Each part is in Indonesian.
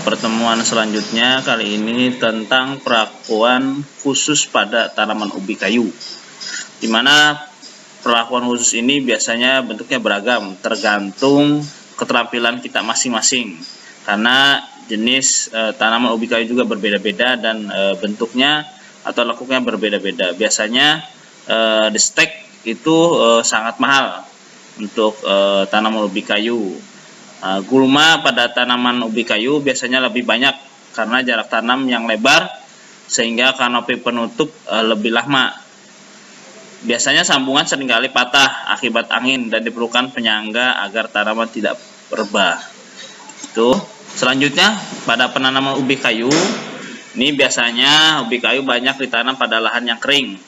Pertemuan selanjutnya kali ini tentang perlakuan khusus pada tanaman ubi kayu, di mana perlakuan khusus ini biasanya bentuknya beragam tergantung keterampilan kita masing-masing, karena jenis tanaman ubi kayu juga berbeda-beda dan bentuknya atau lekuknya berbeda-beda. Biasanya di stek itu sangat mahal untuk tanaman ubi kayu. Gulma pada tanaman ubi kayu biasanya lebih banyak karena jarak tanam yang lebar sehingga kanopi penutup lebih lama. Biasanya sambungan seringkali patah akibat angin dan diperlukan penyangga agar tanaman tidak rebah. Selanjutnya pada penanaman ubi kayu, ini biasanya ubi kayu banyak ditanam pada lahan yang kering,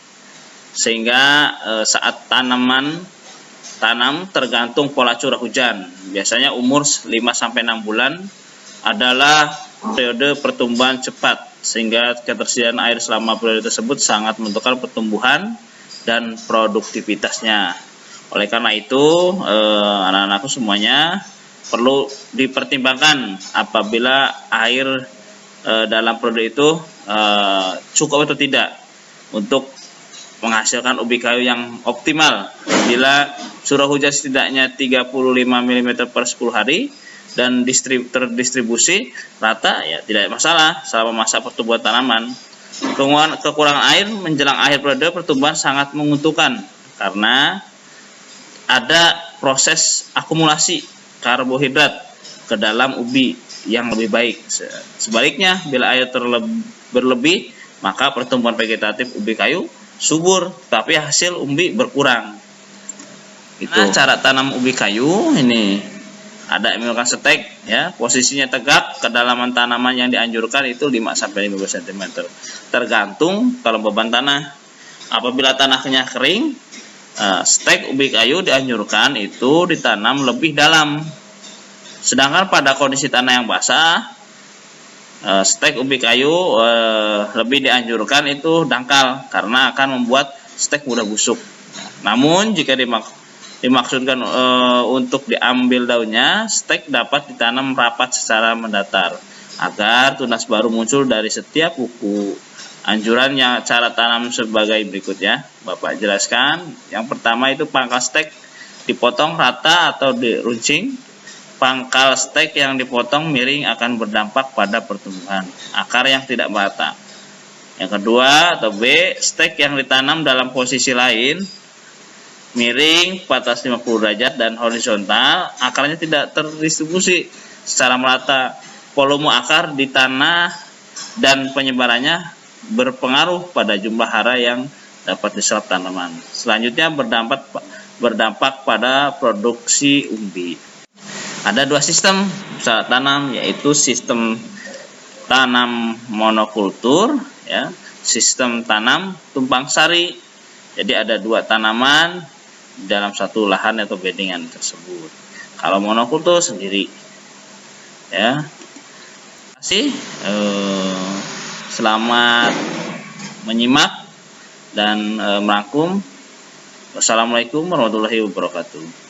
sehingga saat tanam tergantung pola curah hujan. Biasanya umur 5-6 bulan adalah periode pertumbuhan cepat, sehingga ketersediaan air selama periode tersebut sangat menentukan pertumbuhan dan produktivitasnya. Oleh karena itu, anak-anakku semuanya perlu dipertimbangkan apabila air dalam periode itu cukup atau tidak untuk menghasilkan ubi kayu yang optimal. Bila curah hujan setidaknya 35 mm per 10 hari dan terdistribusi rata, ya tidak masalah selama masa pertumbuhan tanaman. Kekurangan air menjelang akhir periode pertumbuhan sangat menguntungkan karena ada proses akumulasi karbohidrat ke dalam ubi yang lebih baik. Sebaliknya, bila air berlebih, maka pertumbuhan vegetatif ubi kayu subur, tapi hasil umbi berkurang. Nah, cara tanam ubi kayu ini ada menggunakan stek, ya. Posisinya tegak, kedalaman tanaman yang dianjurkan itu 5-15 cm. Tergantung kalau beban tanah. Apabila tanahnya kering, stek ubi kayu dianjurkan itu ditanam lebih dalam. Sedangkan pada kondisi tanah yang basah, stek ubi kayu lebih dianjurkan itu dangkal karena akan membuat stek mudah busuk. Namun jika dimaksudkan untuk diambil daunnya, stek dapat ditanam rapat secara mendatar agar tunas baru muncul dari setiap buku. Anjurannya cara tanam sebagai berikut, ya. Bapak jelaskan. Yang pertama itu pangkal stek dipotong rata atau diruncing. Pangkal stek yang dipotong miring akan berdampak pada pertumbuhan akar yang tidak merata. Yang kedua atau B, stek yang ditanam dalam posisi lain miring 450 derajat dan horizontal, akarnya tidak terdistribusi secara merata. Volume akar di tanah dan penyebarannya berpengaruh pada jumlah hara yang dapat diserap tanaman. Selanjutnya berdampak pada produksi umbi. Ada dua sistem usaha tanam, yaitu sistem tanam monokultur, ya, sistem tanam tumpang sari. Jadi ada dua tanaman dalam satu lahan atau beddingan tersebut. Kalau monokultur sendiri, ya. Terima kasih. Selamat menyimak dan merangkum. Wassalamualaikum warahmatullahi wabarakatuh.